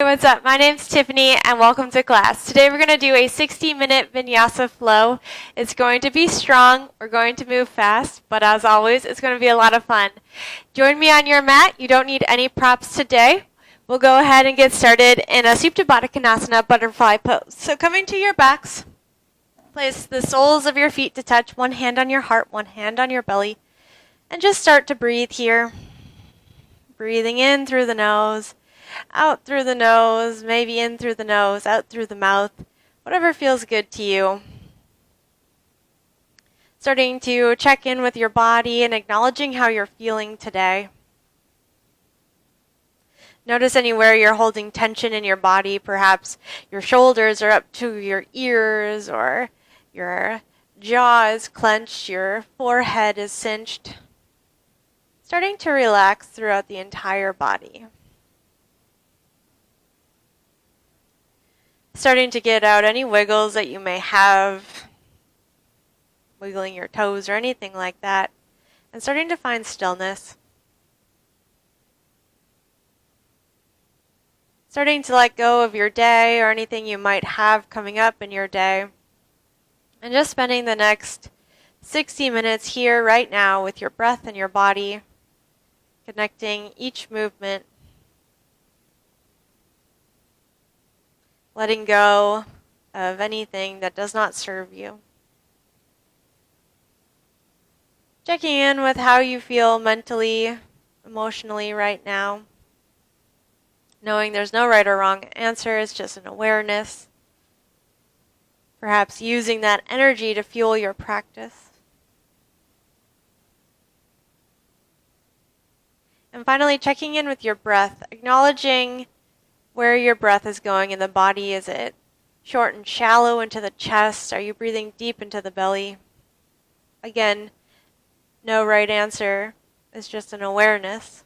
Hey, what's up? My name's Tiffany and welcome to class. Today we're going to do a 60-minute Vinyasa flow. It's going to be strong, we're going to move fast, but as always, it's going to be a lot of fun. Join me on your mat. You don't need any props today. We'll go ahead and get started in a Supta Badakanasana butterfly pose. So coming to your backs, place the soles of your feet to touch, one hand on your heart, one hand on your belly, and just start to breathe here. Breathing in through the nose, out through the nose, maybe in through the nose, out through the mouth, whatever feels good to you. Starting to check in with your body and acknowledging how you're feeling today. Notice anywhere you're holding tension in your body. Perhaps your shoulders are up to your ears, or your jaw is clenched, your forehead is cinched. Starting to relax throughout the entire body. Starting to get out any wiggles that you may have, wiggling your toes or anything like that, and starting to find stillness. Starting to let go of your day or anything you might have coming up in your day, and just spending the next 60 minutes here right now with your breath and your body, connecting each movement, letting go of anything that does not serve you. Checking in with how you feel mentally, emotionally right now. Knowing there's no right or wrong answer, it's just an awareness. Perhaps using that energy to fuel your practice. And finally, checking in with your breath, acknowledging where your breath is going in the body. Is it short and shallow into the chest? Are you breathing deep into the belly? Again, no right answer. It's just an awareness.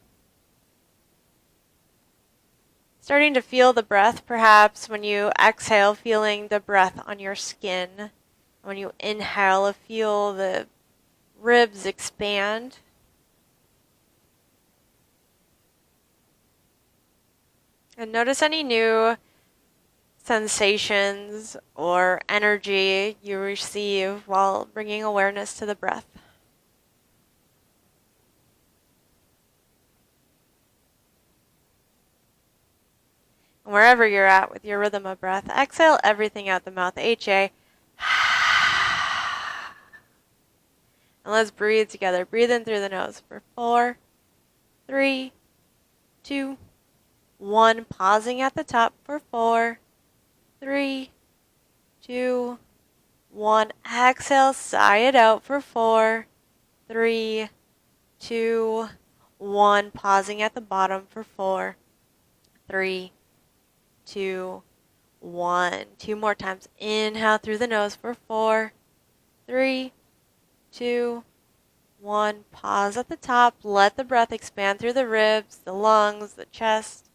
Starting to feel the breath, perhaps when you exhale, feeling the breath on your skin. When you inhale, feel the ribs expand. And notice any new sensations or energy you receive while bringing awareness to the breath. And wherever you're at with your rhythm of breath, exhale everything out the mouth, HA. And let's breathe together. Breathe in through the nose for 4, 3, 2, 1. Pausing at the top for 4, 3, 2, 1. Exhale, sigh it out for 4, 3, 2, 1. Pausing at the bottom for 4, 3, 2, 1. 2 more times. Inhale through the nose for 4, 3, 2, 1. Pause at the top. Let the breath expand through the ribs, the lungs, the chest.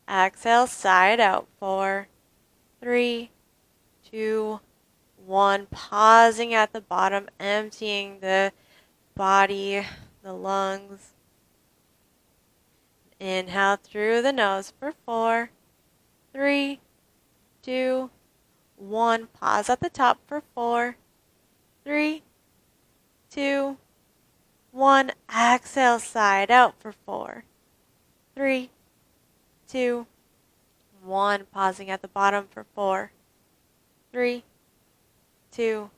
Exhale, sigh it out. 4, 3, 2, 1. Pausing at the bottom, emptying the body, the lungs. Inhale through the nose for 4, 3, 2, 1. Pause at the top for 4, 3, 2, 1. Exhale, sigh it out for 4, 3, 2, 1. Pausing at the bottom for 4, 3, 2,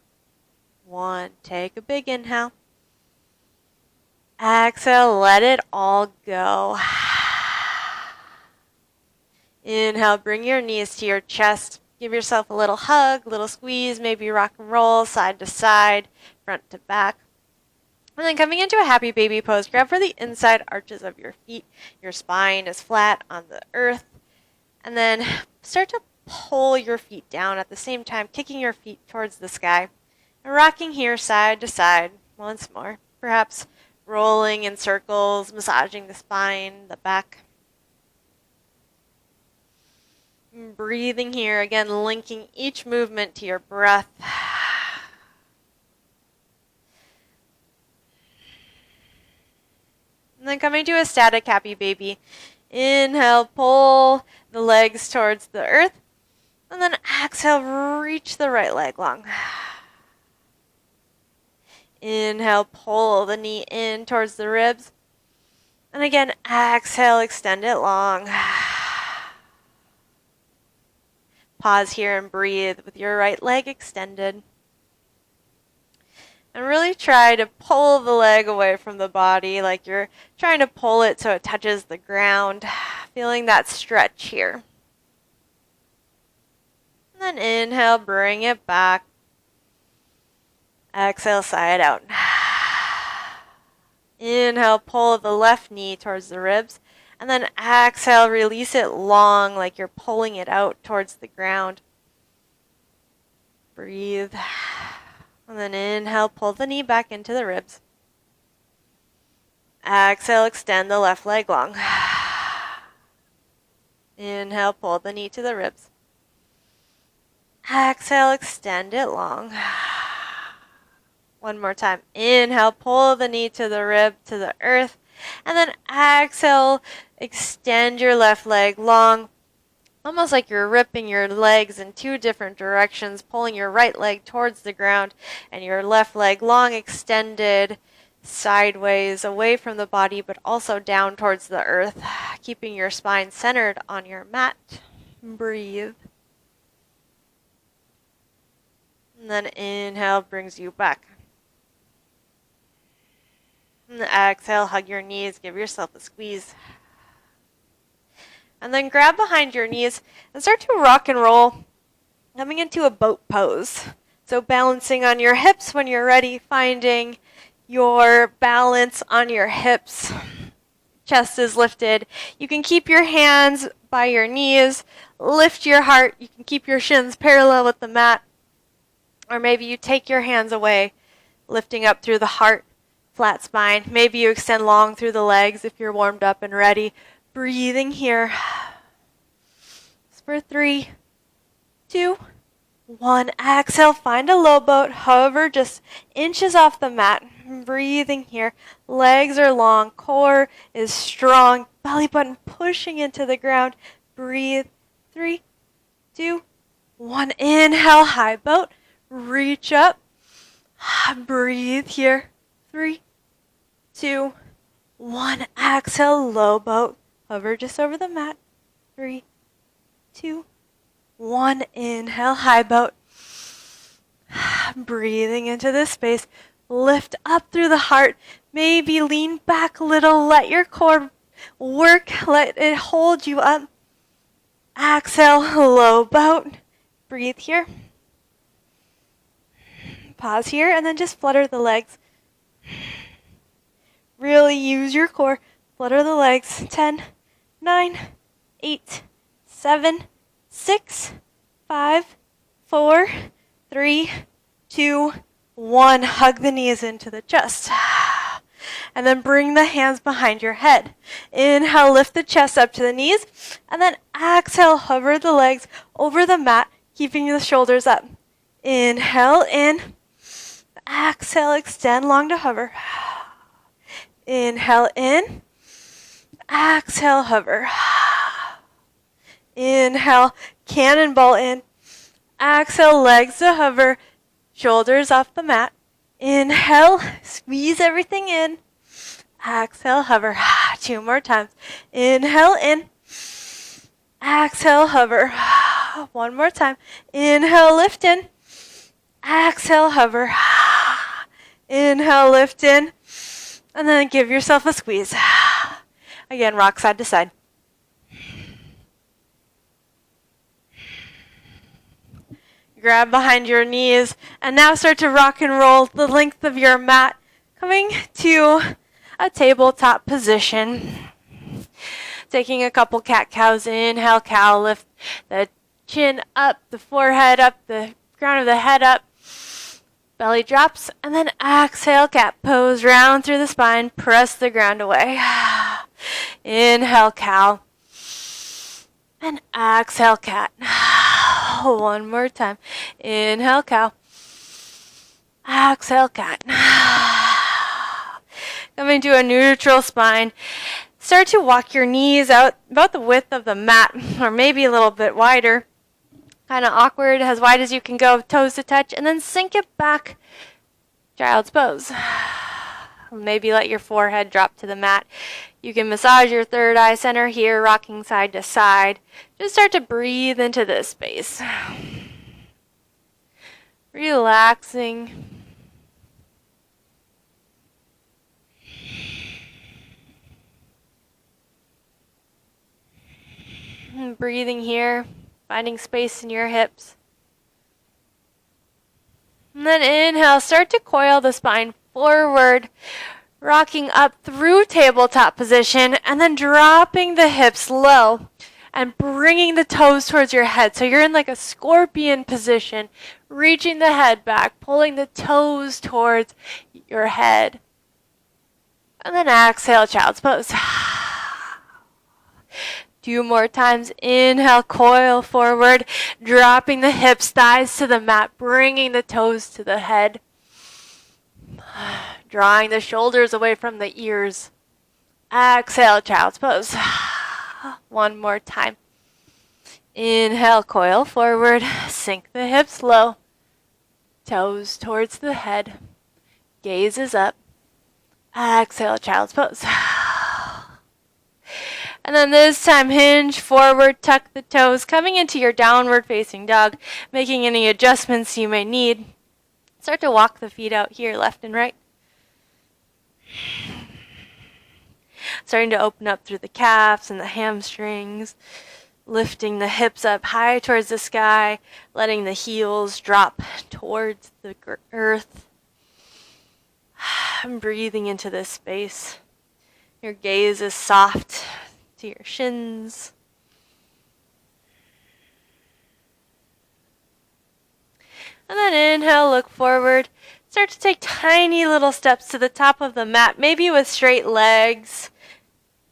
1. Take a big inhale. Exhale, let it all go. Inhale, bring your knees to your chest. Give yourself a little hug, little squeeze, maybe rock and roll, side to side, front to back. And then coming into a happy baby pose, grab for the inside arches of your feet. Your spine is flat on the earth. And then start to pull your feet down at the same time, kicking your feet towards the sky. And rocking here side to side once more. Perhaps rolling in circles, massaging the spine, the back. Breathing here, again, linking each movement to your breath. And then coming to a static happy baby. Inhale, pull the legs towards the earth. And then exhale, reach the right leg long. Inhale, pull the knee in towards the ribs. And again, exhale, extend it long. Pause here and breathe with your right leg extended. And really try to pull the leg away from the body, like you're trying to pull it so it touches the ground. Feeling that stretch here. And then inhale, bring it back. Exhale, sigh it out. Inhale, pull the left knee towards the ribs. And then exhale, release it long like you're pulling it out towards the ground. Breathe. And then inhale, pull the knee back into the ribs. Exhale, extend the left leg long. Inhale, pull the knee to the ribs. Exhale, extend it long. One more time. Inhale, pull the knee to the rib, to the earth. And then exhale, extend your left leg long. Almost like you're ripping your legs in two different directions, pulling your right leg towards the ground and your left leg long extended sideways away from the body, but also down towards the earth, keeping your spine centered on your mat. Breathe. And then inhale brings you back. And exhale, hug your knees, give yourself a squeeze. And then grab behind your knees and start to rock and roll, coming into a boat pose. So balancing on your hips when you're ready, finding your balance on your hips. Chest is lifted. You can keep your hands by your knees, lift your heart. You can keep your shins parallel with the mat. Or maybe you take your hands away, lifting up through the heart, flat spine. Maybe you extend long through the legs if you're warmed up and ready. Breathing here. For 3, 2, 1. Exhale, find a low boat. Hover just inches off the mat. Breathing here. Legs are long. Core is strong. Belly button pushing into the ground. Breathe. 3, 2, 1. Inhale, high boat. Reach up. Breathe here. 3, 2, 1. Exhale, low boat. Hover just over the mat. 3, 2, 1. Inhale, high boat. Breathing into this space. Lift up through the heart. Maybe lean back a little. Let your core work. Let it hold you up. Exhale, low boat. Breathe here. Pause here and then just flutter the legs. Really use your core. Flutter the legs. 10, 9, 8, 7, 6, 5, 4, 3, 2, 1. Hug the knees into the chest. And then bring the hands behind your head. Inhale, lift the chest up to the knees. And then exhale, hover the legs over the mat, keeping the shoulders up. Inhale, in. Exhale, extend long to hover. Inhale, in. Exhale, hover. Inhale, cannonball in. Exhale, legs to hover. Shoulders off the mat. Inhale, squeeze everything in. Exhale, hover. 2 more times. Inhale, in. Exhale, hover. 1 more time. Inhale, lift in. Exhale, hover. Inhale, lift in. And then give yourself a squeeze. Again, rock side to side. Grab behind your knees and now start to rock and roll the length of your mat, coming to a tabletop position. Taking a couple cat-cows. Inhale, cow, lift the chin up, the forehead up, the crown of the head up. Belly drops, and then exhale, cat pose, round through the spine, press the ground away. Inhale, cow, and exhale, cat. 1 more time. Inhale, cow. Exhale, cat. Coming to a neutral spine. Start to walk your knees out about the width of the mat, or maybe a little bit wider. Kind of awkward, as wide as you can go, toes to touch, and then sink it back, child's pose. Maybe let your forehead drop to the mat. You can massage your third eye center here, rocking side to side. Just start to breathe into this space. Relaxing. And breathing here, finding space in your hips. And then inhale, start to coil the spine forward, rocking up through tabletop position, and then dropping the hips low and bringing the toes towards your head. So you're in like a scorpion position, reaching the head back, pulling the toes towards your head. And then exhale, child's pose. 2 more times. Inhale, coil forward, dropping the hips, thighs to the mat, bringing the toes to the head. Drawing the shoulders away from the ears. Exhale, child's pose. 1 more time. Inhale, coil forward, sink the hips low. Toes towards the head. Gaze is up. Exhale, child's pose. And then this time, hinge forward, tuck the toes, coming into your downward facing dog, making any adjustments you may need. Start to walk the feet out here, left and right. Starting to open up through the calves and the hamstrings, lifting the hips up high towards the sky, letting the heels drop towards the earth. I'm breathing into this space. Your gaze is soft to your shins. And then inhale, look forward. Start to take tiny little steps to the top of the mat, maybe with straight legs.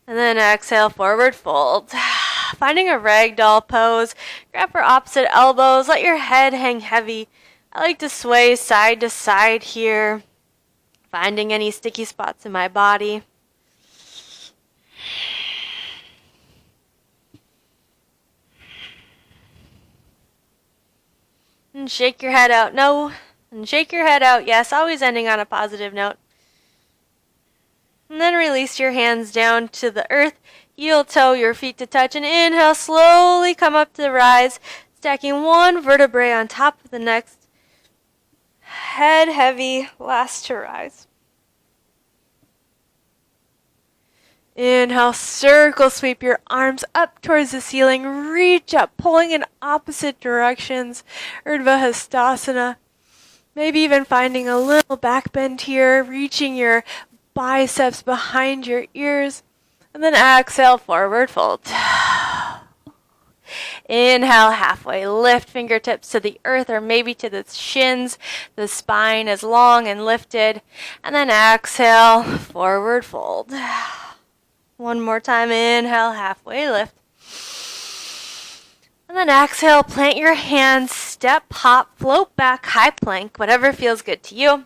And then exhale, forward fold. Finding a ragdoll pose. Grab for opposite elbows. Let your head hang heavy. I like to sway side to side here. Finding any sticky spots in my body. And shake your head out. No. And shake your head out. Yes, always ending on a positive note. And then release your hands down to the earth. Heel toe your feet to touch. And inhale, slowly come up to the rise. Stacking 1 vertebrae on top of the next. Head heavy, last to rise. Inhale, circle sweep your arms up towards the ceiling. Reach up, pulling in opposite directions. Urdhva Hastasana. Maybe even finding a little back bend here. Reaching your biceps behind your ears. And then exhale, forward fold. Inhale, halfway lift, fingertips to the earth or maybe to the shins. The spine is long and lifted. And then exhale, forward fold. 1 more time, inhale, halfway lift. And then exhale, plant your hands, step, hop, float back, high plank, whatever feels good to you.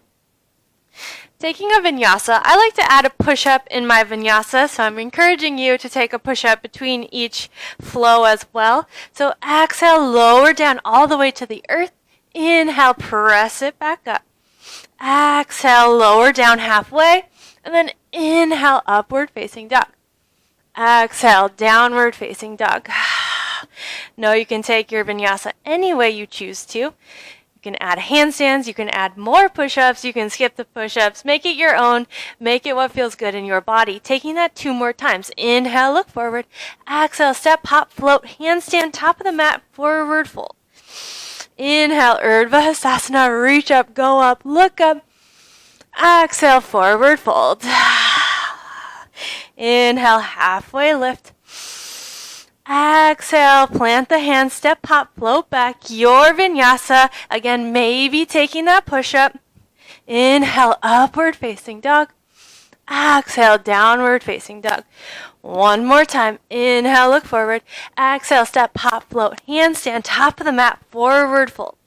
Taking a vinyasa, I like to add a push-up in my vinyasa, so I'm encouraging you to take a push-up between each flow as well. So exhale, lower down all the way to the earth. Inhale, press it back up. Exhale, lower down halfway. And then inhale, upward facing dog. Exhale, downward facing dog. No, you can take your vinyasa any way you choose to. You can add handstands, you can add more push-ups, you can skip the push-ups, make it your own, make it what feels good in your body. Taking that 2 more times. Inhale, look forward. Exhale, step, hop, float, handstand, top of the mat, forward fold. Inhale, Urdhva Hastasana, reach up, go up, look up. Exhale, forward fold. Inhale, halfway lift. Exhale, plant the hands, step, hop, float back. Your vinyasa. Again, maybe taking that push-up. Inhale, upward facing dog. Exhale, downward facing dog. 1 more time. Inhale, look forward. Exhale, step, hop, float, handstand, top of the mat, forward fold.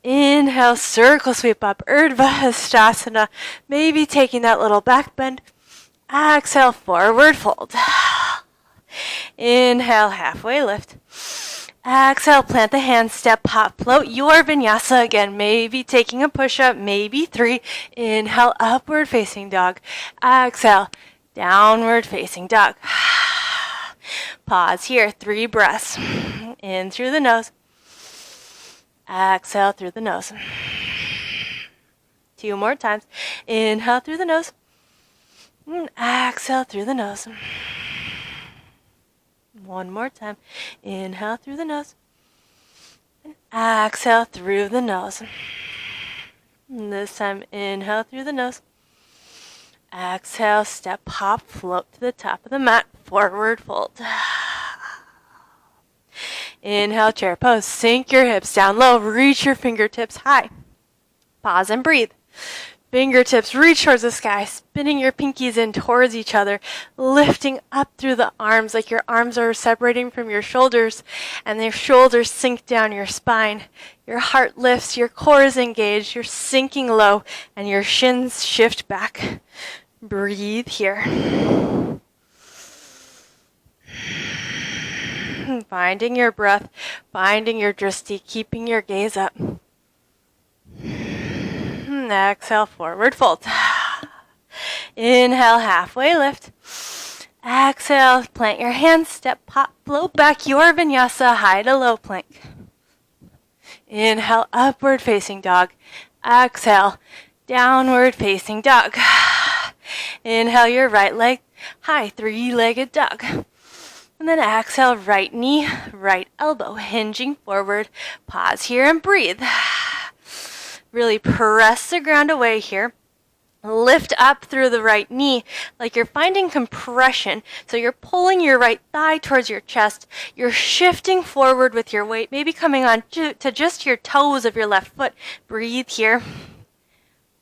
Inhale, circle sweep up, Urdhva Hastasana. Maybe taking that little back bend. Exhale, forward fold. Inhale, halfway lift. Exhale, plant the hands, step, hop, float your vinyasa again. Maybe taking a push-up, maybe 3. Inhale, upward facing dog. Exhale, downward facing dog. Pause here, 3 breaths. In through the nose. Exhale through the nose. 2 more times. Inhale through the nose. Exhale through the nose. 1 more time. Inhale through the nose. And exhale through the nose. And this time, inhale through the nose. Exhale, step, hop, float to the top of the mat. Forward fold. Inhale, chair pose. Sink your hips down low. Reach your fingertips high. Pause and breathe. Fingertips reach towards the sky, spinning your pinkies in towards each other, lifting up through the arms like your arms are separating from your shoulders, and your shoulders sink down your spine. Your heart lifts, your core is engaged, you're sinking low, and your shins shift back. Breathe here. Finding your breath, finding your drishti, keeping your gaze up. Exhale, forward fold. Inhale, halfway lift. Exhale, plant your hands, step, pop, float back your vinyasa, high to low plank. Inhale, upward facing dog. Exhale, downward facing dog. Inhale, your right leg, high, 3-legged dog. And then exhale, right knee, right elbow, hinging forward. Pause here and breathe. Really press the ground away here. Lift up through the right knee like you're finding compression. So you're pulling your right thigh towards your chest. You're shifting forward with your weight, maybe coming on to just your toes of your left foot. Breathe here.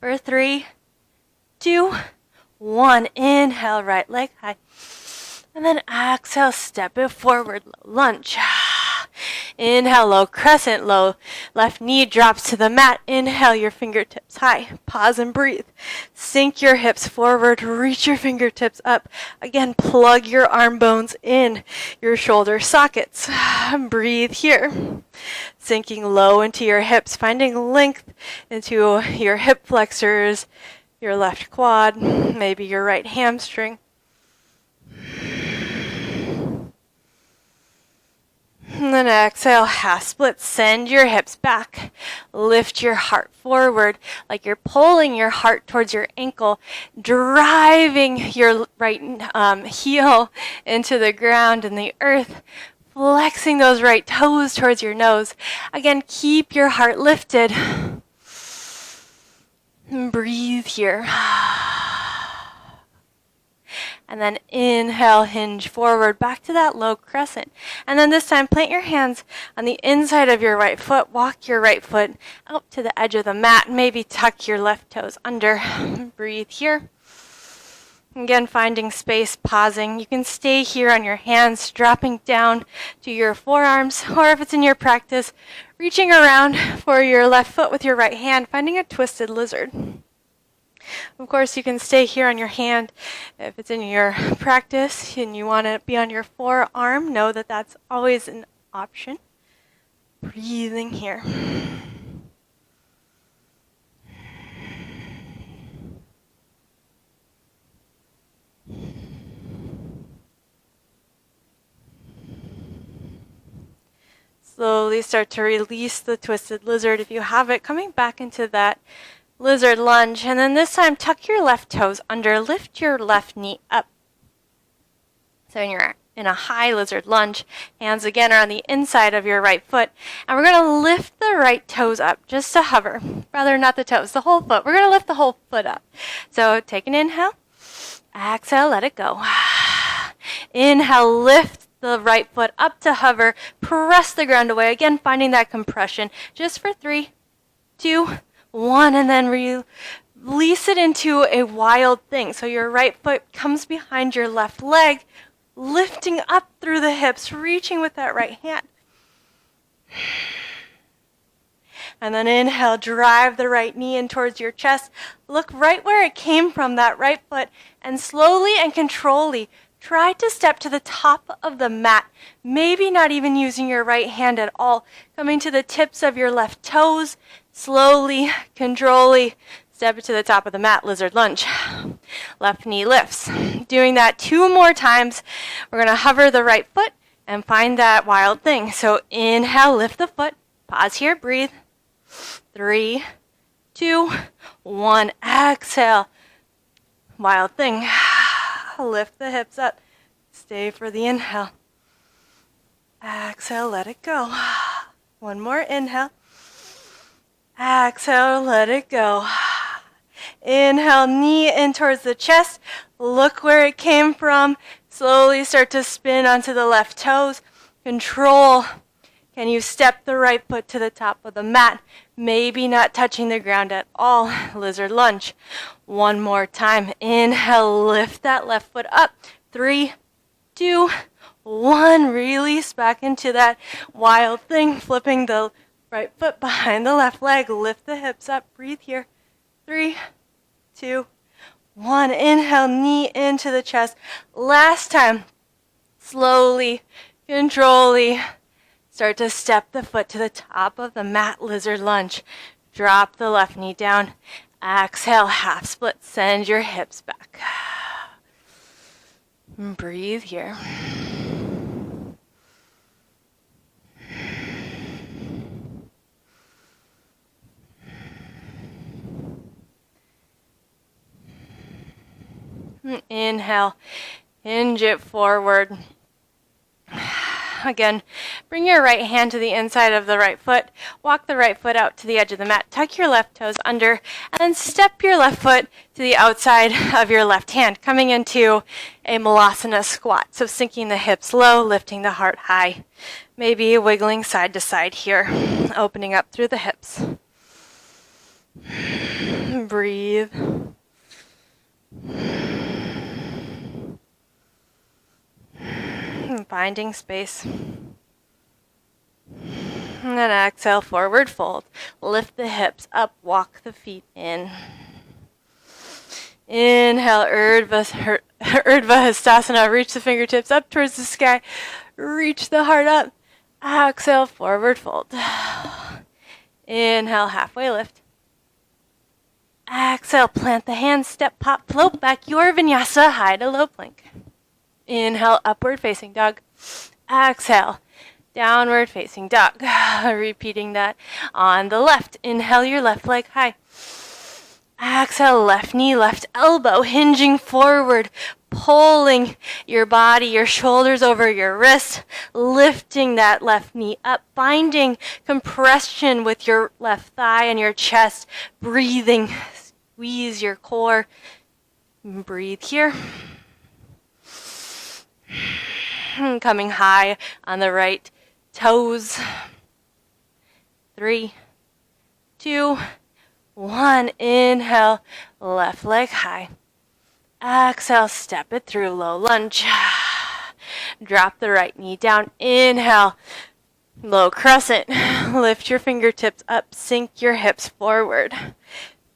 For 3, 2, 1. Inhale, right leg high. And then exhale, step it forward, low lunge. Inhale, low crescent, low left knee drops to the mat. Inhale, your fingertips high. Pause and breathe. Sink your hips forward, reach your fingertips up. Again, plug your arm bones in your shoulder sockets. Breathe here. Sinking low into your hips, finding length into your hip flexors, your left quad, maybe your right hamstring. And then exhale, half split, send your hips back. Lift your heart forward like you're pulling your heart towards your ankle, driving your right heel into the ground and the earth, flexing those right toes towards your nose. Again, keep your heart lifted. And breathe here. And then inhale, hinge forward, back to that low crescent. And then this time, plant your hands on the inside of your right foot. Walk your right foot out to the edge of the mat. Maybe tuck your left toes under. Breathe here. Again, finding space, pausing. You can stay here on your hands, dropping down to your forearms. Or if it's in your practice, reaching around for your left foot with your right hand, finding a twisted lizard. Of course, you can stay here on your hand if it's in your practice and you want to be on your forearm. Know that that's always an option. Breathing here. Slowly start to release the twisted lizard if you have it, coming back into that lizard lunge, and then this time tuck your left toes under, lift your left knee up. So you're in a high lizard lunge, hands again are on the inside of your right foot, and we're going to lift the right toes up just to hover. Rather, not the toes, the whole foot. We're going to lift the whole foot up. So take an inhale, exhale, let it go. Inhale, lift the right foot up to hover, press the ground away, again finding that compression, just for 3, 2, 1, and then release it into a wild thing. So your right foot comes behind your left leg, lifting up through the hips, reaching with that right hand. And then inhale, drive the right knee in towards your chest. Look right where it came from, that right foot, and slowly and controlly try to step to the top of the mat, maybe not even using your right hand at all, coming to the tips of your left toes, slowly, controlly, step to the top of the mat, lizard lunge. Left knee lifts. Doing that 2 more times. We're going to hover the right foot and find that wild thing. So inhale, lift the foot, pause here, breathe. 3, 2, 1, exhale. Wild thing. Lift the hips up. Stay for the inhale. Exhale, let it go. 1 more inhale. Exhale, let it go. Inhale, knee in towards the chest. Look where it came from. Slowly start to spin onto the left toes. Control. Can you step the right foot to the top of the mat? Maybe not touching the ground at all. Lizard lunge. 1 more time. Inhale, lift that left foot up. 3, 2, 1. Release back into that wild thing. Flipping the right foot behind the left leg. Lift the hips up. Breathe here. 3, 2, 1. Inhale, knee into the chest. Last time. Slowly, controlly. Start to step the foot to the top of the mat, lizard lunge. Drop the left knee down. Exhale, half split. Send your hips back. Breathe here. Inhale, hinge it forward. Again, bring your right hand to the inside of the right foot. Walk the right foot out to the edge of the mat. Tuck your left toes under, and then step your left foot to the outside of your left hand, coming into a Malasana Squat. So sinking the hips low, lifting the heart high. Maybe wiggling side to side here, opening up through the hips. Breathe. Finding space. And then exhale, forward fold. Lift the hips up, walk the feet in. Inhale, Urdhva Hastasana. Reach the fingertips up towards the sky. Reach the heart up. Exhale, forward fold. Inhale, halfway lift. Exhale, plant the hands, step, pop, float back your vinyasa, high to low plank. Inhale, upward facing dog. Exhale, downward facing dog. Repeating that on the left. Inhale, your left leg high. Exhale, left knee, left elbow, hinging forward, pulling your body, your shoulders over your wrists, lifting that left knee up, finding compression with your left thigh and your chest, breathing, squeeze your core. Breathe here. Coming high on the right toes. 3, 2, 1. Inhale, left leg high. Exhale, step it through, low lunge. Drop the right knee down. Inhale, low crescent. Lift your fingertips up, sink your hips forward.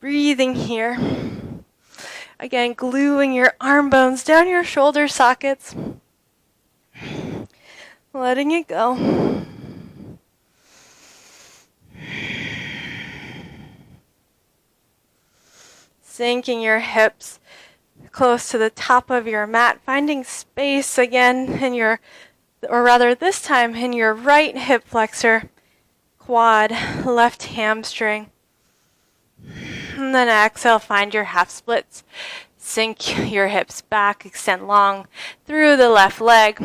Breathing here. Again, gluing your arm bones down your shoulder sockets. Letting it go. Sinking your hips close to the top of your mat, finding space again in your, or rather this time in your right hip flexor, quad, left hamstring. And then exhale, find your half splits. Sink your hips back, extend long through the left leg.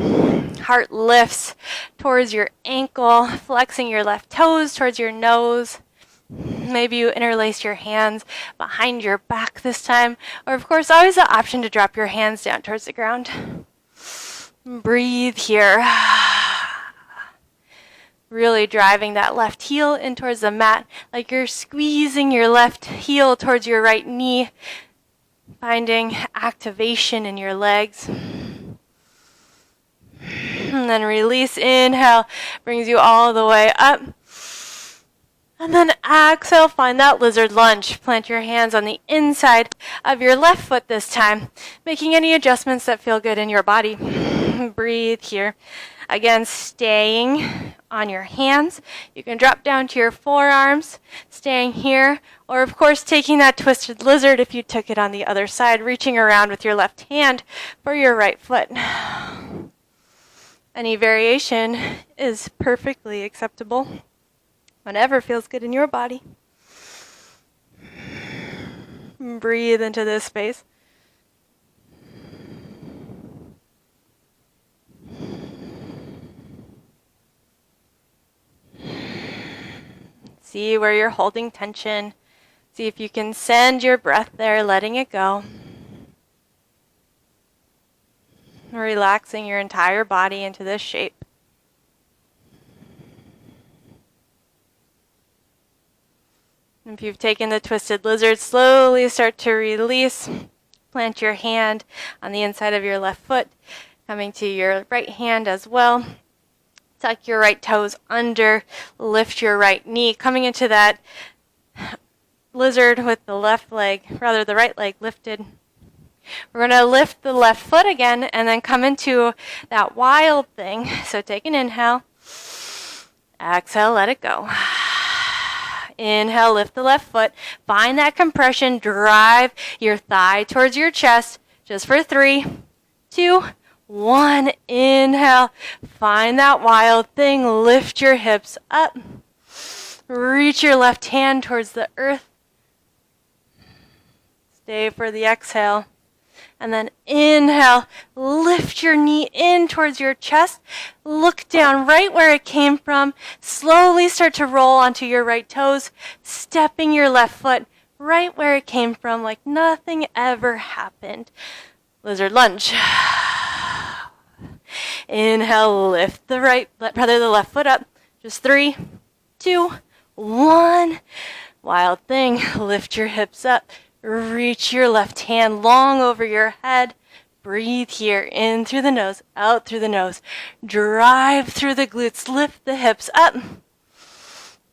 Heart lifts towards your ankle, flexing your left toes towards your nose. Maybe you interlace your hands behind your back this time. Or of course, always the option to drop your hands down towards the ground. Breathe here. Really driving that left heel in towards the mat, like you're squeezing your left heel towards your right knee. Finding activation in your legs. And then release. Inhale brings you all the way up. And then exhale, find that lizard lunge. Plant your hands on the inside of your left foot this time, making any adjustments that feel good in your body. Breathe here. Again, staying on your hands. You can drop down to your forearms, staying here, or of course taking that twisted lizard if you took it on the other side, reaching around with your left hand for your right foot. Any variation is perfectly acceptable. Whatever feels good in your body. Breathe into this space. See where you're holding tension. See if you can send your breath there, letting it go. Relaxing your entire body into this shape. If you've taken the twisted lizard, slowly start to release. Plant your hand on the inside of your left foot, coming to your right hand as well. Tuck your right toes under, lift your right knee, coming into that lizard with the left leg, rather the right leg lifted. We're going to lift the left foot again and then come into that wild thing. So take an inhale. Exhale, let it go. Inhale, lift the left foot. Find that compression. Drive your thigh towards your chest. Just for 3, 2, 1. Inhale. Find that wild thing. Lift your hips up. Reach your left hand towards the earth. Stay for the exhale. And then inhale, lift your knee in towards your chest. Look down right where it came from. Slowly start to roll onto your right toes, stepping your left foot right where it came from like nothing ever happened. Lizard lunge. Inhale, lift the left foot up. Just 3, 2, 1. Wild thing, lift your hips up. Reach your left hand long over your head. Breathe here, in through the nose, out through the nose. Drive through the glutes, lift the hips up.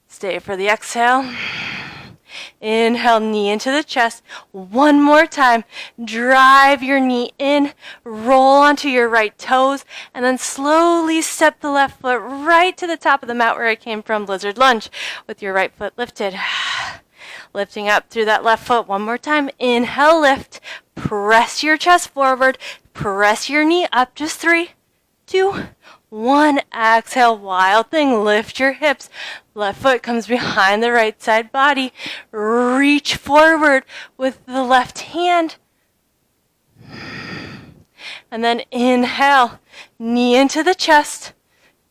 Stay for the exhale. Inhale, knee into the chest. One more time. Drive your knee in, roll onto your right toes, and then slowly step the left foot right to the top of the mat where it came from, lizard lunge, with your right foot lifted. Lifting up through that left foot one more time. Inhale, lift. Press your chest forward. Press your knee up. Just 3, 2, 1. Exhale, wild thing. Lift your hips. Left foot comes behind the right side body. Reach forward with the left hand. And then inhale. Knee into the chest.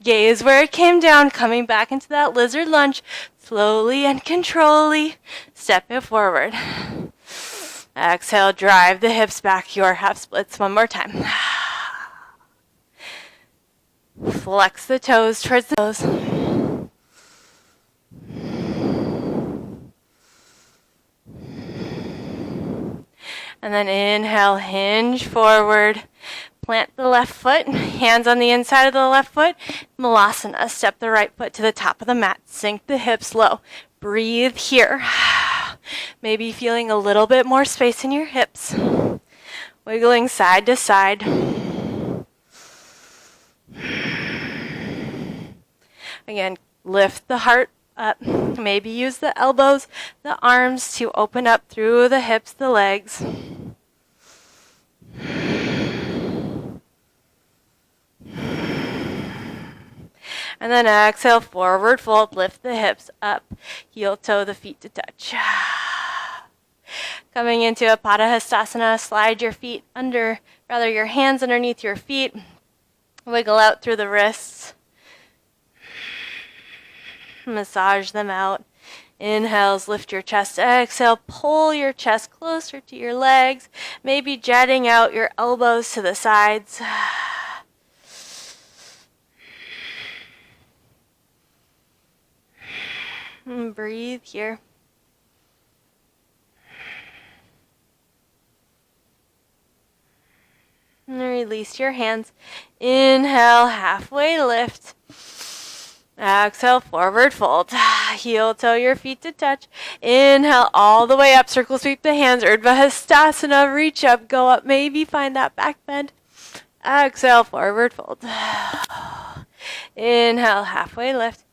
Gaze where it came down, coming back into that lizard lunge. Slowly and controlly, step it forward. Exhale, drive the hips back, your half splits one more time. Flex the toes towards the toes. And then inhale, hinge forward. Plant the left foot, hands on the inside of the left foot. Malasana, step the right foot to the top of the mat. Sink the hips low. Breathe here. Maybe feeling a little bit more space in your hips. Wiggling side to side. Again, lift the heart up. Maybe use the elbows, the arms to open up through the hips, the legs. And then exhale, forward fold, lift the hips up, heel toe the feet to touch. Coming into a Hastasana, slide your feet your hands underneath your feet. Wiggle out through the wrists. Massage them out. Inhales, lift your chest. Exhale, pull your chest closer to your legs. Maybe jetting out your elbows to the sides. And breathe here. And release your hands. Inhale, halfway lift. Exhale, forward fold. Heel toe your feet to touch. Inhale all the way up. Circle sweep the hands. Urdhva Hastasana. Reach up, go up. Maybe find that back bend. Exhale, forward fold. Inhale, halfway lift.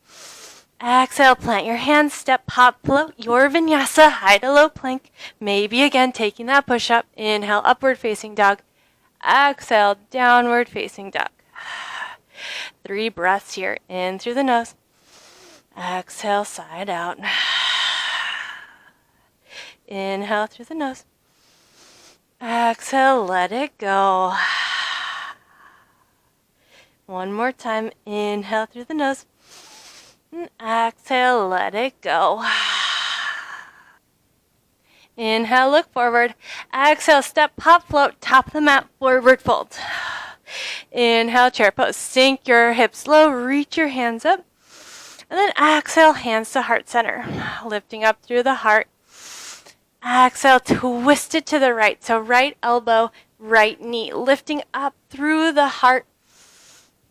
Exhale, plant your hands. Step, hop, float. Your vinyasa, high to low plank. Maybe again taking that push up. Inhale, upward facing dog. Exhale, downward facing dog. 3 breaths here. In through the nose. Exhale, side out. Inhale through the nose. Exhale, let it go. One more time. Inhale through the nose. And exhale, let it go. Inhale, look forward. Exhale, step, hop, float, top of the mat, forward fold. Inhale, chair pose. Sink your hips low, reach your hands up. And then exhale, hands to heart center. Lifting up through the heart. Exhale, twist it to the right. So right elbow, right knee. Lifting up through the heart.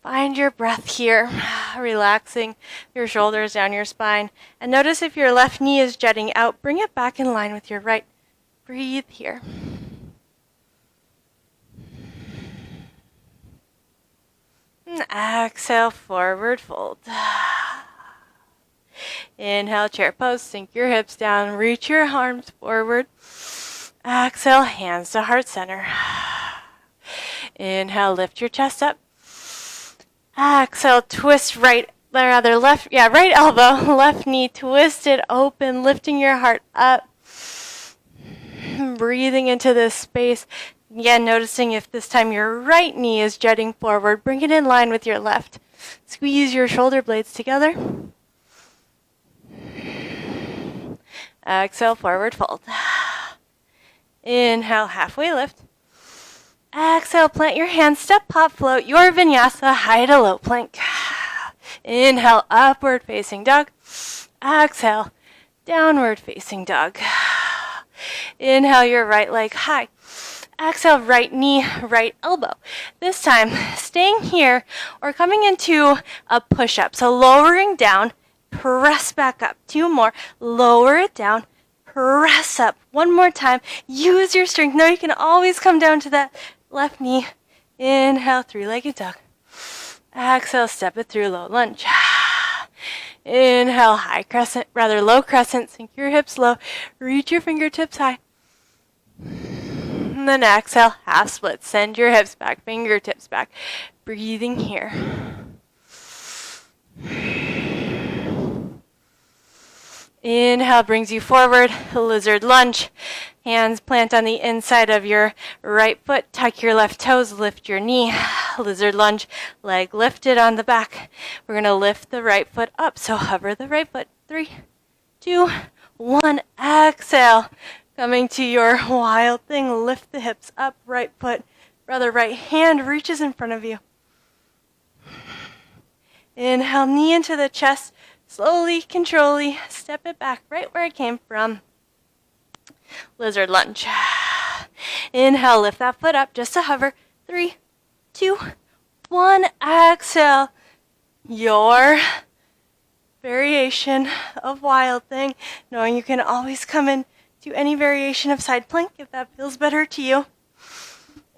Find your breath here. Relaxing your shoulders down your spine. And notice if your left knee is jutting out, bring it back in line with your right. Breathe here. And exhale, forward fold. Inhale, chair pose. Sink your hips down. Reach your arms forward. Exhale, hands to heart center. Inhale, lift your chest up. Exhale, twist right elbow, left knee, twist it open, lifting your heart up. Breathing into this space. Again, noticing if this time your right knee is jutting forward, bring it in line with your left. Squeeze your shoulder blades together. Exhale, forward fold. Inhale, halfway lift. Exhale, plant your hands, step, hop, float, your vinyasa, high to low plank. Inhale, upward facing dog. Exhale, downward facing dog. Inhale, your right leg high. Exhale, right knee, right elbow. This time, staying here or coming into a push-up. So lowering down, press back up. 2 more. Lower it down, press up. 1 more time. Use your strength. Know you can always come down to that left knee. Inhale, 3-legged dog. Exhale, step it through, low lunge. Inhale, low crescent. Sink your hips low. Reach your fingertips high. And then exhale, half split. Send your hips back, fingertips back. Breathing here. Inhale brings you forward, lizard lunge. Hands plant on the inside of your right foot. Tuck your left toes, lift your knee. Lizard lunge, leg lifted on the back. We're going to lift the right foot up. So hover the right foot. 3, 2, 1. Exhale. Coming to your wild thing. Lift the hips up. Right foot, right hand reaches in front of you. Inhale, knee into the chest. Slowly, controlly, step it back right where it came from. Lizard lunge. Inhale, lift that foot up just to hover. 3, 2, 1. Exhale. Your variation of wild thing, knowing you can always come in to any variation of side plank if that feels better to you.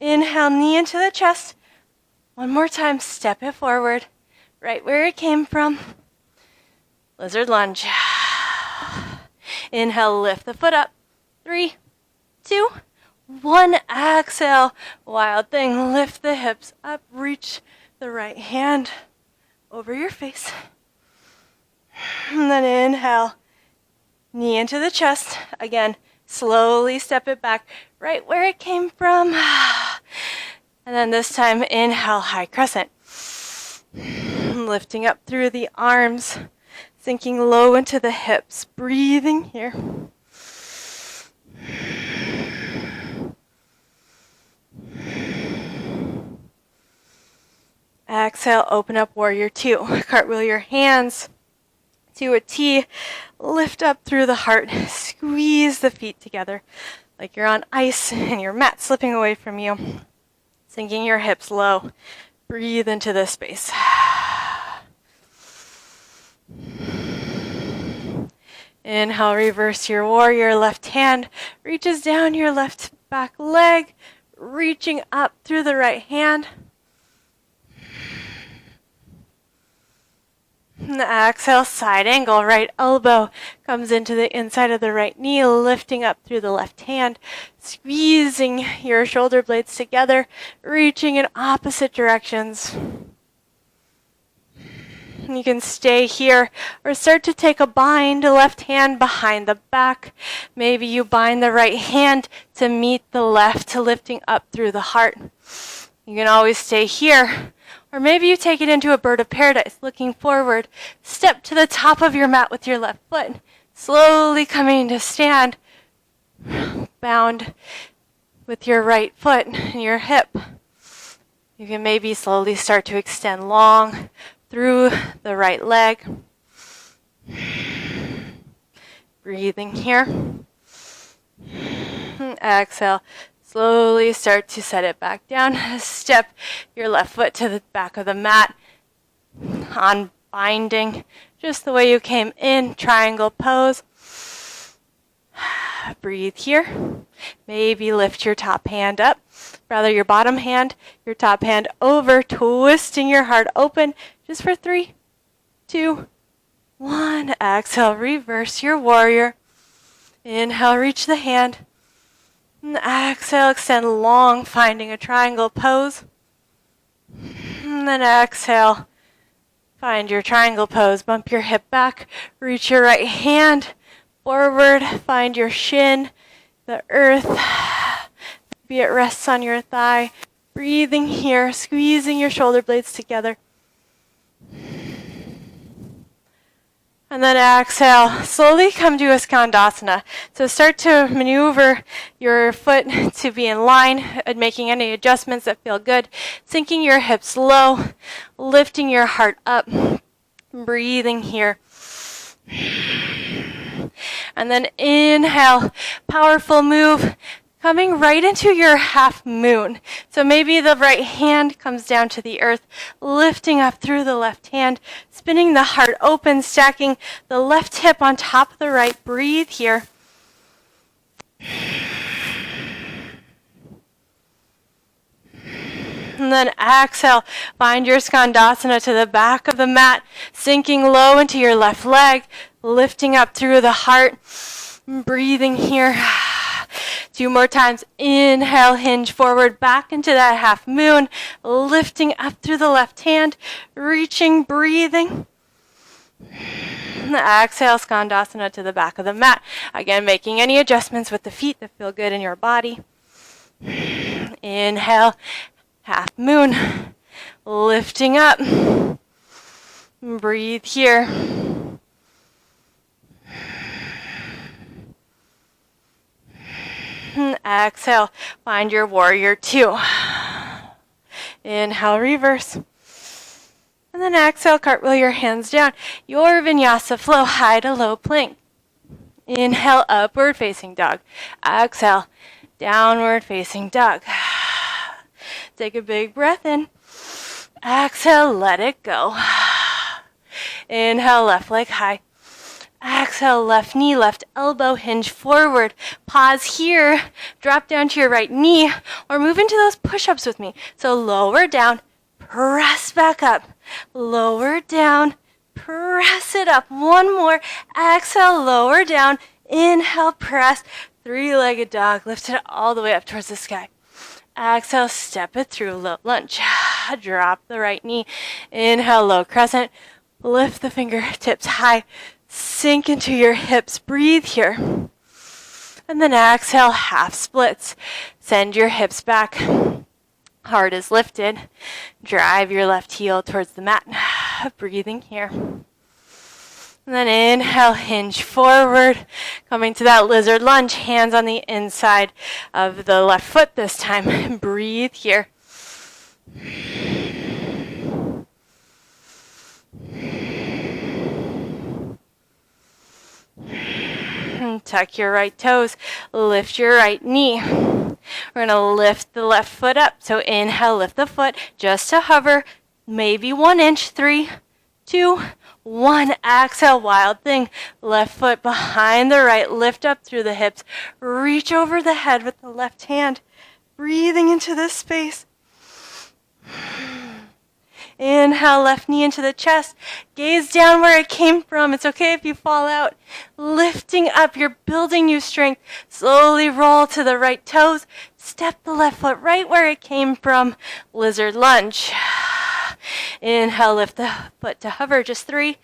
Inhale, knee into the chest. 1 more time, step it forward, right where it came from. Lizard lunge. Inhale, lift the foot up. 3, 2, 1. Exhale. Wild thing. Lift the hips up. Reach the right hand over your face. And then inhale. Knee into the chest. Again, slowly step it back right where it came from. And then this time, inhale, high crescent. Lifting up through the arms. Sinking low into the hips, breathing here. Exhale, open up warrior 2. Cartwheel your hands to a T. Lift up through the heart. Squeeze the feet together like you're on ice and your mat slipping away from you. Sinking your hips low. Breathe into this space. Inhale, reverse your warrior. Left hand reaches down your left back leg, reaching up through the right hand. Exhale, side angle. Right elbow comes into the inside of the right knee, lifting up through the left hand, squeezing your shoulder blades together, reaching in opposite directions. You can stay here or start to take a bind, left hand behind the back. Maybe you bind the right hand to meet the left, lifting up through the heart. You can always stay here. Or maybe you take it into a bird of paradise, looking forward. Step to the top of your mat with your left foot, slowly coming to stand, bound with your right foot and your hip. You can maybe slowly start to extend long through the right leg. Breathing here. Exhale. Slowly start to set it back down. Step your left foot to the back of the mat. Unbinding, just the way you came in, triangle pose. Breathe here. Maybe lift your top hand up. Rather your bottom hand, your top hand over, twisting your heart open. Just for 3, 2, 1. Exhale, reverse your warrior. Inhale, reach the hand. And exhale, extend long, finding a triangle pose. And then exhale, find your triangle pose. Bump your hip back, reach your right hand forward, find your shin, the earth. Maybe it rests on your thigh. Breathing here, squeezing your shoulder blades together. And then exhale, slowly come to a Skandasana. So start to maneuver your foot to be in line, making any adjustments that feel good, sinking your hips low, lifting your heart up, breathing here. And then inhale, powerful move, coming right into your half moon. So maybe the right hand comes down to the earth, lifting up through the left hand, spinning the heart open, stacking the left hip on top of the right. Breathe here. And then exhale, find your Skandasana to the back of the mat, sinking low into your left leg, lifting up through the heart, breathing here. 2 more times. Inhale, hinge forward, back into that half moon, lifting up through the left hand, reaching, breathing. Exhale, Skandasana to the back of the mat. Again, making any adjustments with the feet that feel good in your body. Inhale, half moon, lifting up. Breathe here. Exhale, find your warrior 2. Inhale, reverse. And then exhale, cartwheel your hands down. Your Vinyasa flow, high to low plank. Inhale, upward facing dog. Exhale, downward facing dog. Take a big breath in. Exhale, let it go. Inhale, left leg high. Exhale, left knee, left elbow, hinge forward. Pause here, drop down to your right knee, or move into those push-ups with me. So lower down, press back up. Lower down, press it up. One more. Exhale, lower down. Inhale, press. 3-legged dog. Lift it all the way up towards the sky. Exhale, step it through, low lunge. Drop the right knee. Inhale, low crescent. Lift the fingertips high. Sink into your hips. Breathe here. And then exhale, half splits. Send your hips back. Heart is lifted. Drive your left heel towards the mat. Breathing here. And then inhale, hinge forward. Coming to that lizard lunge. Hands on the inside of the left foot this time. Breathe here. Tuck your right toes, lift your right knee. We're going to lift the left foot up. So inhale, lift the foot just to hover, maybe 1 inch. 3, 2, 1. Exhale, wild thing. Left foot behind the right. Lift up through the hips. Reach over the head with the left hand. Breathing into this space. Inhale, left knee into the chest. Gaze down where it came from. It's okay if you fall out. Lifting up, you're building new strength. Slowly roll to the right toes. Step the left foot right where it came from. Lizard lunge. Inhale, lift the foot to hover. Just 3,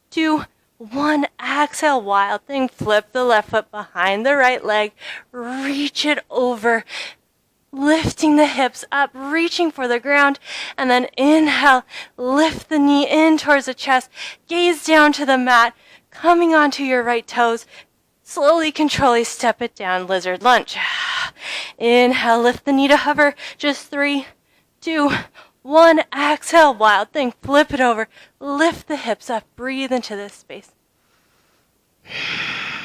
2, 1. Exhale, wild thing. Flip the left foot behind the right leg. Reach it over. Lifting the hips up, reaching for the ground, and then inhale, lift the knee in towards the chest, gaze down to the mat, coming onto your right toes, slowly controlling, step it down, lizard lunge. Inhale, lift the knee to hover, just 3, 2, 1, exhale, wild thing, flip it over, lift the hips up, breathe into this space.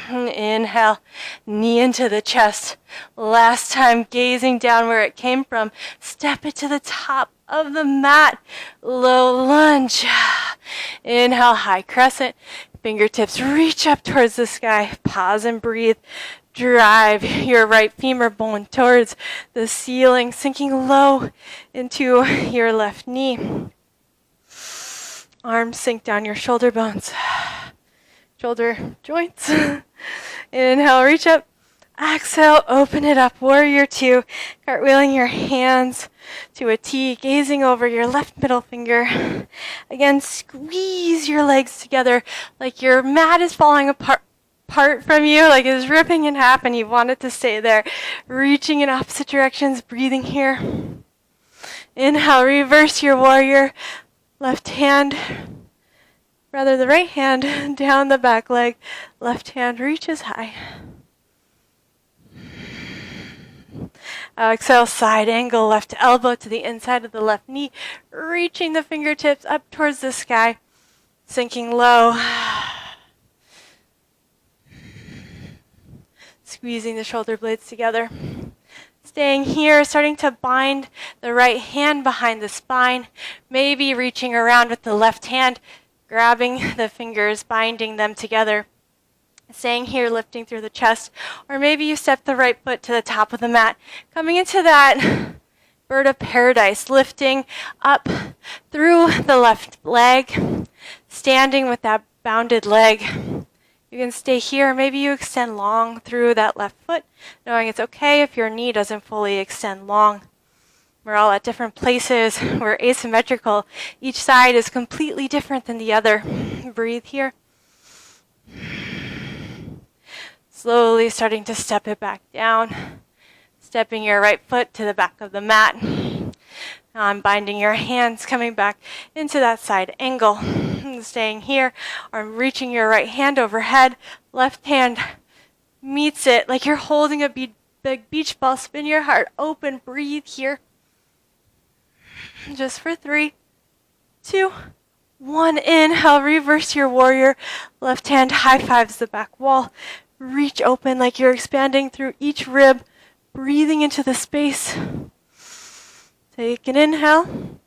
Inhale, knee into the chest. Last time, gazing down where it came from. Step it to the top of the mat. Low lunge. Inhale, high crescent. Fingertips reach up towards the sky. Pause and breathe. Drive your right femur bone towards the ceiling, sinking low into your left knee. Arms sink down your shoulder bones. Shoulder joints. Inhale, reach up. Exhale, open it up. Warrior 2. Cartwheeling your hands to a T, gazing over your left middle finger. Again, squeeze your legs together like your mat is falling apart from you, like it's ripping in half and you want it to stay there. Reaching in opposite directions, breathing here. Inhale, reverse your warrior. Left hand, rather the right hand, down the back leg. Left hand reaches high. Exhale, side angle, left elbow to the inside of the left knee, reaching the fingertips up towards the sky, sinking low. Squeezing the shoulder blades together. Staying here, starting to bind the right hand behind the spine, maybe reaching around with the left hand, grabbing the fingers, binding them together. Staying here, lifting through the chest, or maybe you step the right foot to the top of the mat, coming into that bird of paradise, lifting up through the left leg, standing with that bounded leg. You can stay here. Maybe you extend long through that left foot, knowing it's okay if your knee doesn't fully extend long. We're all at different places. We're asymmetrical. Each side is completely different than the other. Breathe here. Slowly starting to step it back down. Stepping your right foot to the back of the mat. Binding your hands, coming back into that side angle. Staying here, or reaching your right hand overhead. Left hand meets it like you're holding a big beach ball. Spin your heart open. Breathe here. Just for 3, 2, 1. Inhale, reverse your warrior. Left hand high fives the back wall. Reach open like you're expanding through each rib. Breathing into the space. Take an inhale.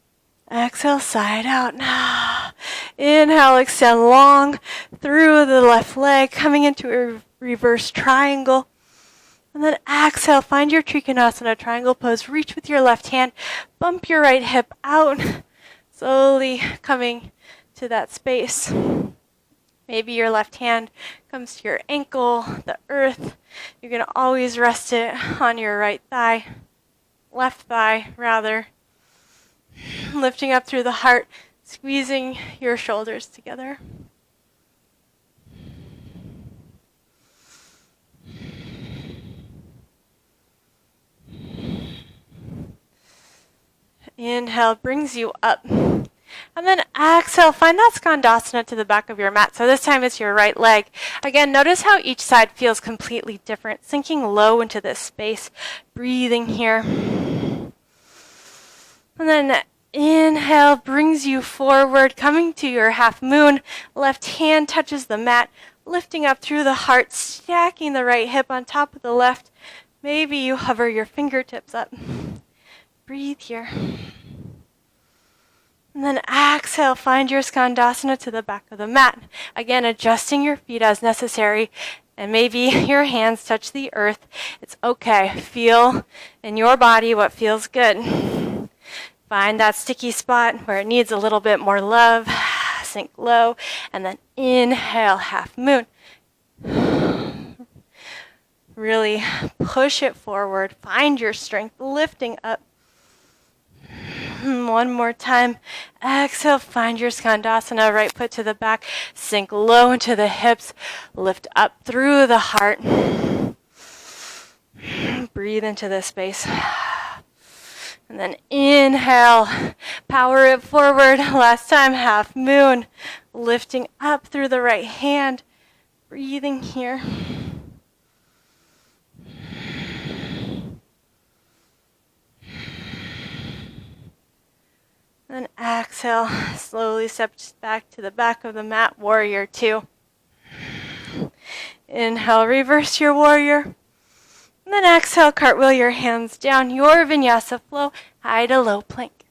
Exhale, side out. Inhale, extend long through the left leg, coming into a reverse triangle. And then exhale, find your Trikonasana triangle pose. Reach with your left hand, bump your right hip out, slowly coming to that space. Maybe your left hand comes to your ankle, the earth. You can always rest it on your right thigh, left thigh rather. Lifting up through the heart, squeezing your shoulders together. Inhale brings you up. And then exhale, find that Skandasana to the back of your mat. So this time it's your right leg. Again, notice how each side feels completely different. Sinking low into this space. Breathing here. And then inhale brings you forward, coming to your half moon. Left hand touches the mat, lifting up through the heart, stacking the right hip on top of the left. Maybe you hover your fingertips up. Breathe here. And then exhale, find your skandasana to the back of the mat. Again, adjusting your feet as necessary. And maybe your hands touch the earth. It's okay. Feel in your body what feels good. Find that sticky spot where it needs a little bit more love. Sink low. And then inhale, half moon. Really push it forward. Find your strength, lifting up. One more time. Exhale, find your skandasana, right foot to the back. Sink low into the hips. Lift up through the heart. Breathe into this space. And then inhale, power it forward. Last time, half moon. Lifting up through the right hand. Breathing here. Then exhale, slowly step back to the back of the mat, warrior two. Inhale, reverse your warrior. And then exhale, cartwheel your hands down, your vinyasa flow, high to low plank.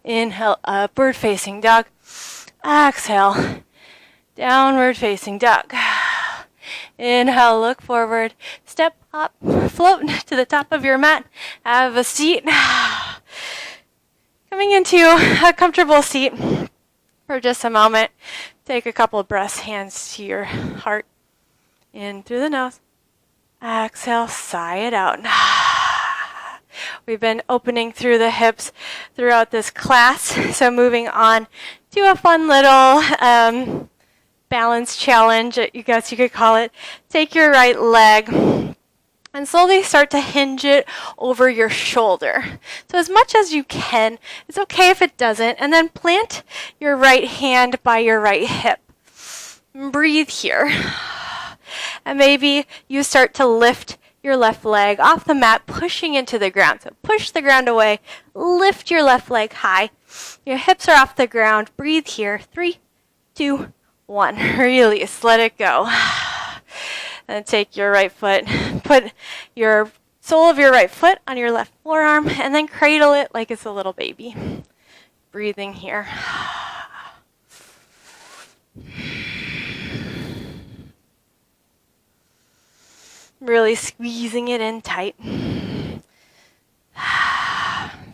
Inhale, upward facing dog. Exhale, downward facing dog. Inhale, look forward, step, hop, float to the top of your mat, have a seat. Coming into a comfortable seat for just a moment. Take a couple of breaths, hands to your heart. In through the nose. Exhale, sigh it out. We've been opening through the hips throughout this class. So moving on to a fun little balance challenge, I guess you could call it. Take your right leg and slowly start to hinge it over your shoulder. So as much as you can, it's okay if it doesn't, and then plant your right hand by your right hip. Breathe here. And maybe you start to lift your left leg off the mat, pushing into the ground. So push the ground away, lift your left leg high. Your hips are off the ground. Breathe here. 3, 2, 1. Release. Let it go. And take your right foot, put your sole of your right foot on your left forearm, and then cradle it like it's a little baby. Breathing here. Really squeezing it in tight.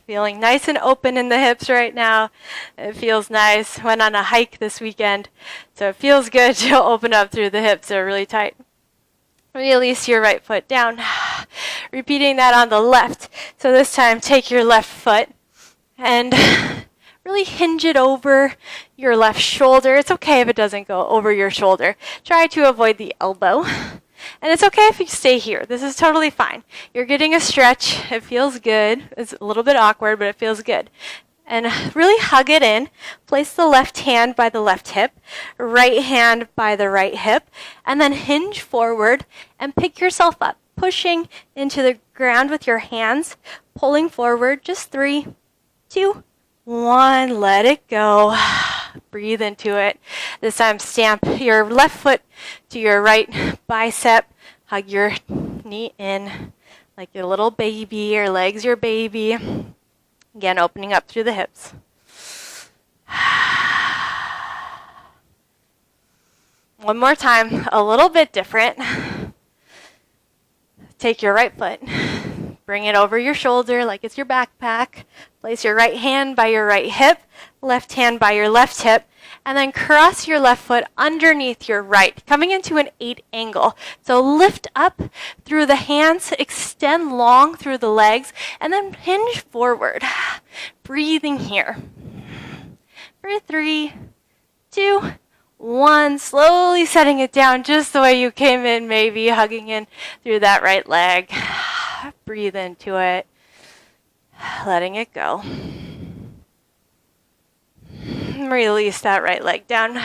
Feeling nice and open in the hips right now. It feels nice. Went on a hike this weekend, so it feels good to open up through the hips. They're really tight. Release your right foot down. Repeating that on the left. So this time, take your left foot and really hinge it over your left shoulder. It's okay if it doesn't go over your shoulder. Try to avoid the elbow. And it's okay if you stay here. This is totally fine. You're getting a stretch. It feels good. It's a little bit awkward, but it feels good. And really hug it in. Place the left hand by the left hip, right hand by the right hip, and then hinge forward and pick yourself up, pushing into the ground with your hands, pulling forward. Just 3, 2, 1. Let it go. Breathe into it. This time, stamp your left foot to your right bicep. Hug your knee in like your little baby. Your leg's your baby. Again, opening up through the hips. One more time, a little bit different. Take your right foot, bring it over your shoulder like it's your backpack. Place your right hand by your right hip, left hand by your left hip, and then cross your left foot underneath your right, coming into an 8 angle. So lift up through the hands, extend long through the legs, and then hinge forward. Breathing here. For 3, 2, 1. Slowly setting it down just the way you came in, maybe hugging in through that right leg. Breathe into it. Letting it go. Release that right leg down.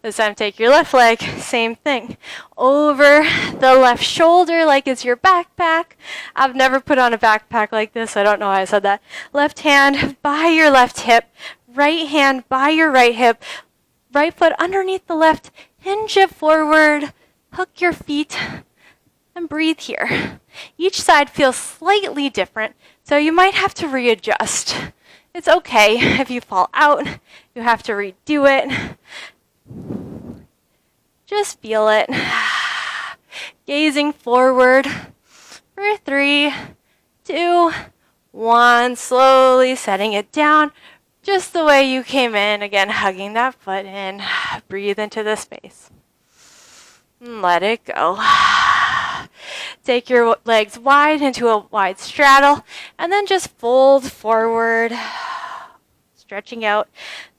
This time take your left leg, same thing. Over the left shoulder like it's your backpack. I've never put on a backpack like this. I don't know why I said that. Left hand by your left hip. Right hand by your right hip. Right foot underneath the left. Hinge it forward. Hook your feet. And breathe here. Each side feels slightly different, so you might have to readjust. It's okay if you fall out, you have to redo it. Just feel it. Gazing forward for 3, 2, 1. Slowly setting it down just the way you came in. Again, hugging that foot in. Breathe into the space. And let it go. Take your legs wide into a wide straddle, and then just fold forward, stretching out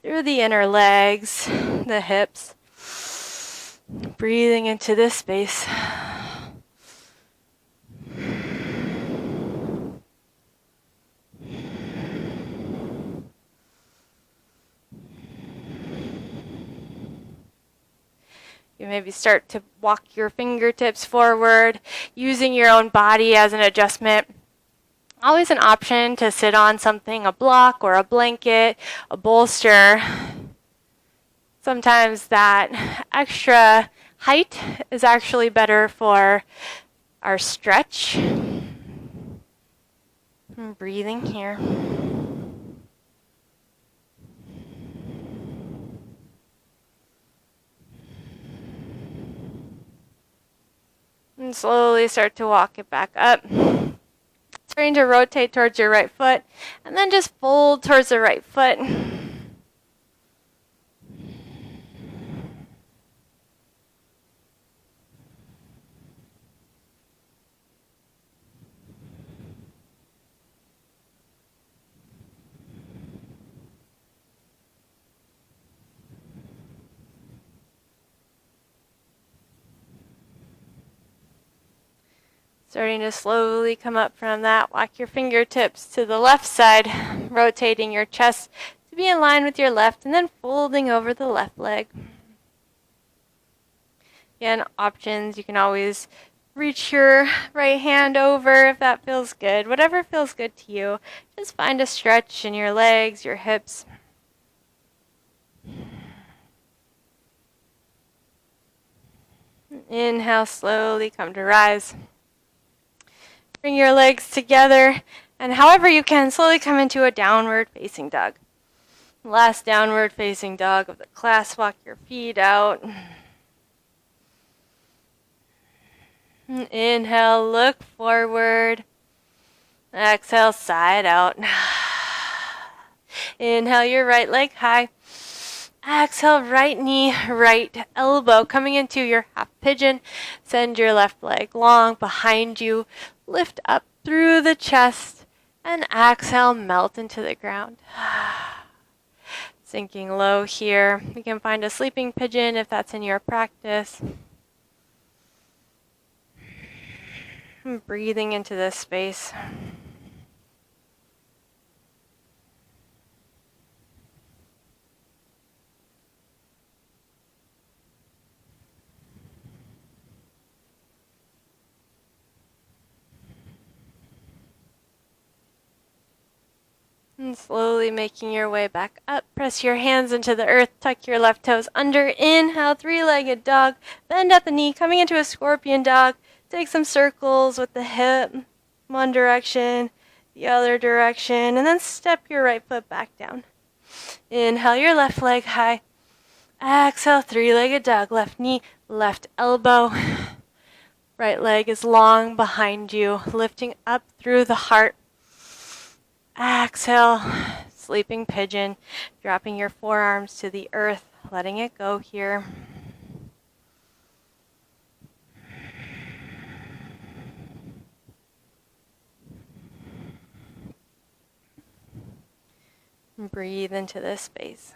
through the inner legs, the hips. Breathing into this space. You maybe start to walk your fingertips forward, using your own body as an adjustment. Always an option to sit on something, a block or a blanket, a bolster. Sometimes that extra height is actually better for our stretch. I'm breathing here. And slowly start to walk it back up. Starting to rotate towards your right foot, and then just fold towards the right foot. Starting to slowly come up from that, walk your fingertips to the left side, rotating your chest to be in line with your left, and then folding over the left leg. Again, options, you can always reach your right hand over if that feels good. Whatever feels good to you. Just find a stretch in your legs, your hips. Inhale, slowly come to rise. Bring your legs together, and however you can, slowly come into a downward facing dog. Last downward facing dog of the class. Walk your feet out. Inhale, look forward. Exhale, side out. Inhale, your right leg high. Exhale, right knee, right elbow coming into your half pigeon. Send your left leg long behind you. Lift up through the chest, and exhale, melt into the ground. Sinking low here. You can find a sleeping pigeon if that's in your practice. And breathing into this space. And slowly making your way back up. Press your hands into the earth. Tuck your left toes under. Inhale, three-legged dog. Bend at the knee, coming into a scorpion dog. Take some circles with the hip. One direction, the other direction. And then step your right foot back down. Inhale, your left leg high. Exhale, three-legged dog. Left knee, left elbow. Right leg is long behind you, lifting up through the heart. Exhale, sleeping pigeon, dropping your forearms to the earth, letting it go here. And breathe into this space.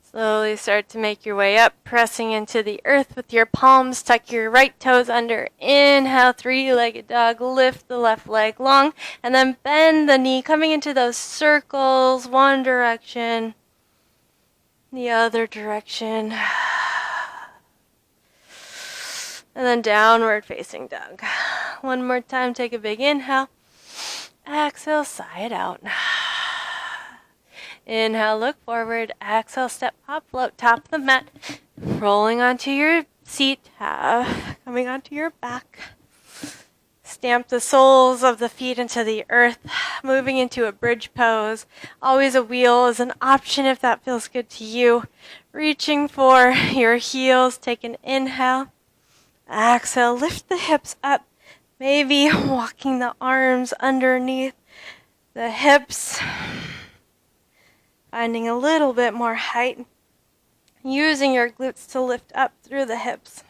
Slowly start to make your way up, pressing into the earth with your palms. Tuck your right toes under. Inhale, three-legged dog. Lift the left leg long, and then bend the knee, coming into those circles. One direction, the other direction. And then downward facing dog. One more time, take a big inhale. Exhale, sigh it out. Inhale, look forward. Exhale, step, hop, float, top of the mat. Rolling onto your seat, coming onto your back. Stamp the soles of the feet into the earth, moving into a bridge pose. Always a wheel is an option if that feels good to you. Reaching for your heels, take an inhale. Exhale, lift the hips up. Maybe walking the arms underneath the hips. Finding a little bit more height. Using your glutes to lift up through the hips.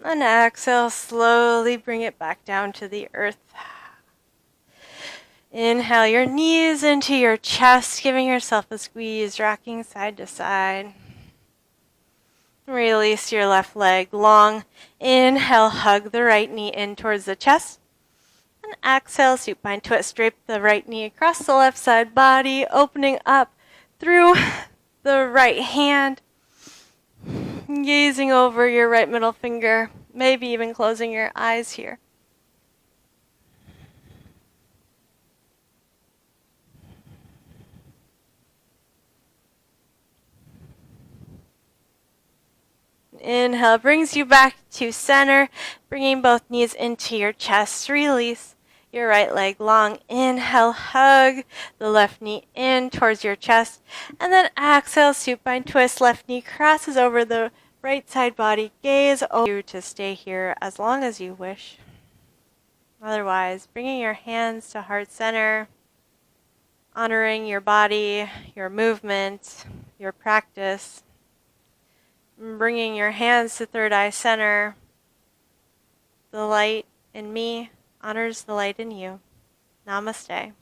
And exhale, slowly bring it back down to the earth. Inhale your knees into your chest, giving yourself a squeeze, rocking side to side. Release your left leg long. Inhale, hug the right knee in towards the chest. And exhale, supine twist. Drape the right knee across the left side body, opening up through the right hand. Gazing over your right middle finger, maybe even closing your eyes here. Inhale brings you back to center, bringing both knees into your chest. Release your right leg long. Inhale, hug the left knee in towards your chest. And then exhale, supine twist. Left knee crosses over the right side body. Gaze over you to stay here as long as you wish. Otherwise, bringing your hands to heart center, honoring your body, your movement, your practice. Bringing your hands to third eye center. The light in me honors the light in you. Namaste.